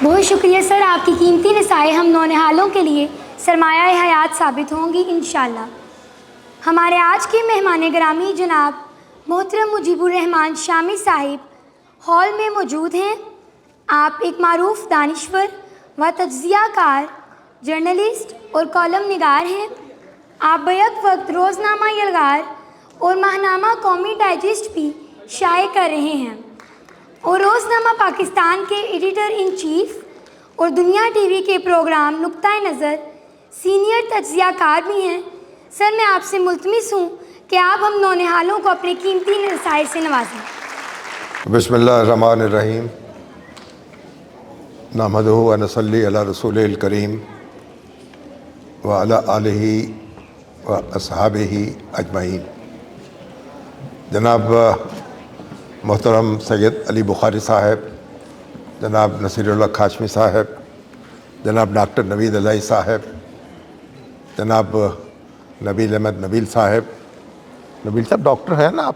بہت شکریہ سر، آپ کی قیمتی نصائح ہم نونہالوں کے لیے سرمایہ حیات ثابت ہوں گی انشاءاللہ۔ ہمارے آج کے مہمان گرامی جناب محترم مجیب الرحمان شامی صاحب ہال میں موجود ہیں۔ آپ ایک معروف دانشور و تجزیہ کار، جرنلسٹ اور کالم نگار ہیں۔ آپ بیک وقت روزنامہ یلغار اور ماہنامہ قومی ڈائجسٹ بھی شائع کر رہے ہیں اور روزنامہ پاکستان کے ایڈیٹر ان چیف اور دنیا ٹی وی کے پروگرام نقطۂ نظر سینئر تجزیہ کار بھی ہیں۔ سر، میں آپ سے ملتمس ہوں کہ آپ ہم نونہالوں کو اپنے قیمتی نصائح سے نوازیں۔ بسم اللہ الرحمن الرحیم، نحمدہ و نصلی علی رسول الکریم وعلی آلہ و اصحابہ اجمعین۔ جناب محترم سید علی بخاری صاحب، جناب نصیر اللہ کھاشمی صاحب، جناب ڈاکٹر نوید الہی صاحب، جناب نبیل احمد نبیل صاحب ڈاکٹر ہیں نا آپ؟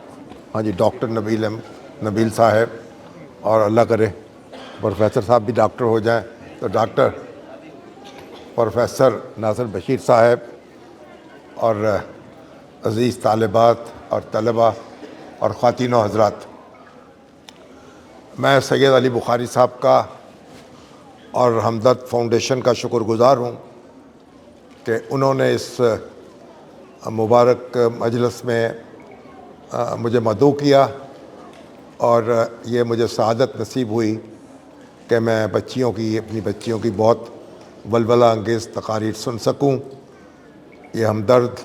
ہاں جی، ڈاکٹر نبیل صاحب، اور اللہ کرے پروفیسر صاحب بھی ڈاکٹر ہو جائیں تو ڈاکٹر پروفیسر ناصر بشیر صاحب، اور عزیز طالبات اور طلبہ اور خواتین و حضرات، میں سید علی بخاری صاحب کا اور ہمدرد فاؤنڈیشن کا شکر گزار ہوں کہ انہوں نے اس مبارک مجلس میں مجھے مدعو کیا، اور یہ مجھے سعادت نصیب ہوئی کہ میں اپنی بچیوں کی بہت ولولہ انگیز تقاریر سن سکوں۔ یہ ہمدرد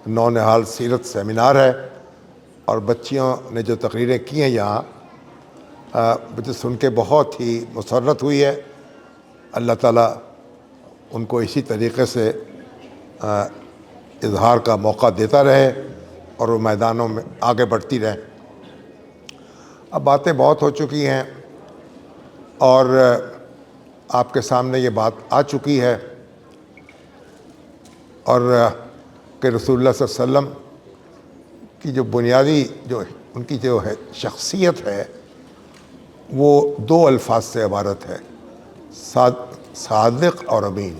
نونہال سیرت سیمینار ہے، اور بچیوں نے جو تقریریں کی ہیں یہاں، مجھے سن کے بہت ہی مسرت ہوئی ہے۔ اللہ تعالیٰ ان کو اسی طریقے سے اظہار کا موقع دیتا رہے اور وہ میدانوں میں آگے بڑھتی رہیں۔ اب باتیں بہت ہو چکی ہیں اور آپ کے سامنے یہ بات آ چکی ہے، اور کہ رسول اللہ صلی اللہ علیہ وسلم کی جو بنیادی ان کی جو ہے شخصیت ہے، وہ دو الفاظ سے عبارت ہے: صادق اور امین،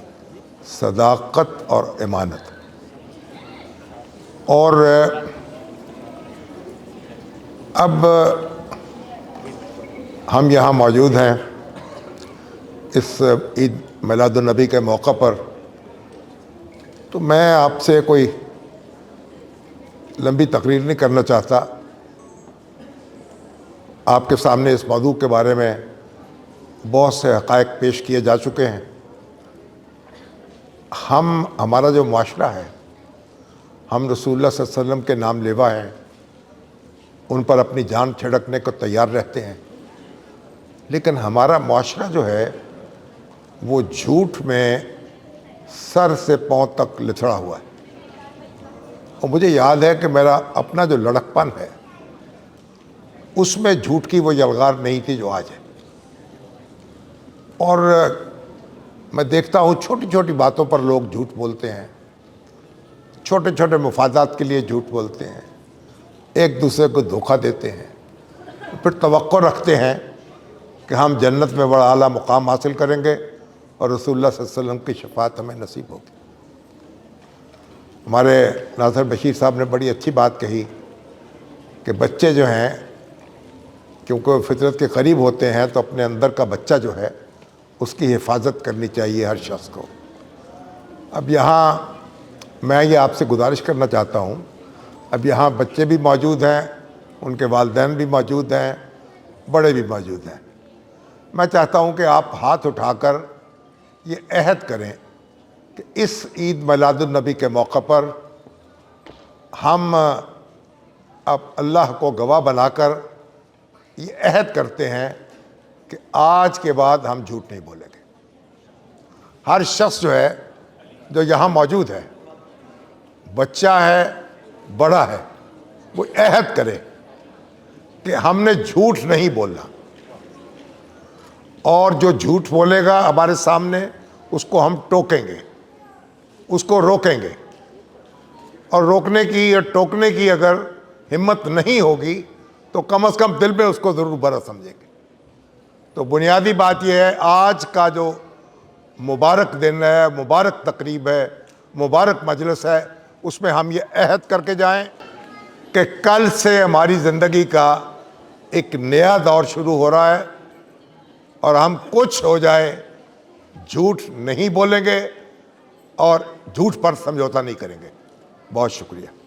صداقت اور امانت۔ اور اب ہم یہاں موجود ہیں اس عید میلاد النبی کے موقع پر، تو میں آپ سے کوئی لمبی تقریر نہیں کرنا چاہتا۔ آپ کے سامنے اس موضوع کے بارے میں بہت سے حقائق پیش کیے جا چکے ہیں۔ ہمارا جو معاشرہ ہے، ہم رسول اللہ صلی اللہ علیہ وسلم کے نام لیوا ہیں، ان پر اپنی جان چھڑکنے کو تیار رہتے ہیں، لیکن ہمارا معاشرہ جو ہے وہ جھوٹ میں سر سے پاؤں تک لتھڑا ہوا ہے۔ اور مجھے یاد ہے کہ میرا اپنا جو لڑکپن ہے، اس میں جھوٹ کی وہ یلغار نہیں تھی جو آج ہے۔ اور میں دیکھتا ہوں چھوٹی چھوٹی باتوں پر لوگ جھوٹ بولتے ہیں، چھوٹے چھوٹے مفادات کے لیے جھوٹ بولتے ہیں، ایک دوسرے کو دھوکہ دیتے ہیں، پھر توقع رکھتے ہیں کہ ہم جنت میں بڑا اعلیٰ مقام حاصل کریں گے اور رسول اللہ صلی اللہ علیہ وسلم کی شفاعت ہمیں نصیب ہوگی۔ ہمارے ناصر بشیر صاحب نے بڑی اچھی بات کہی کہ بچے جو ہیں، کیونکہ وہ فطرت کے قریب ہوتے ہیں، تو اپنے اندر کا بچہ جو ہے اس کی حفاظت کرنی چاہیے ہر شخص کو۔ اب یہاں میں یہ آپ سے گزارش کرنا چاہتا ہوں، اب یہاں بچے بھی موجود ہیں، ان کے والدین بھی موجود ہیں، بڑے بھی موجود ہیں۔ میں چاہتا ہوں کہ آپ ہاتھ اٹھا کر یہ عہد کریں کہ اس عید میلاد النبی کے موقع پر ہم اب اللہ کو گواہ بنا کر یہ عہد کرتے ہیں کہ آج کے بعد ہم جھوٹ نہیں بولیں گے۔ ہر شخص جو یہاں موجود ہے، بچہ ہے، بڑا ہے، وہ عہد کرے کہ ہم نے جھوٹ نہیں بولنا، اور جو جھوٹ بولے گا ہمارے سامنے اس کو ہم ٹوکیں گے، اس کو روکیں گے، اور روکنے کی یا ٹوکنے کی اگر ہمت نہیں ہوگی تو کم از کم دل میں اس کو ضرور برا سمجھیں گے۔ تو بنیادی بات یہ ہے آج کا جو مبارک دن ہے، مبارک تقریب ہے، مبارک مجلس ہے، اس میں ہم یہ عہد کر کے جائیں کہ کل سے ہماری زندگی کا ایک نیا دور شروع ہو رہا ہے، اور ہم کچھ ہو جائے جھوٹ نہیں بولیں گے اور جھوٹ پر سمجھوتا نہیں کریں گے۔ بہت شکریہ۔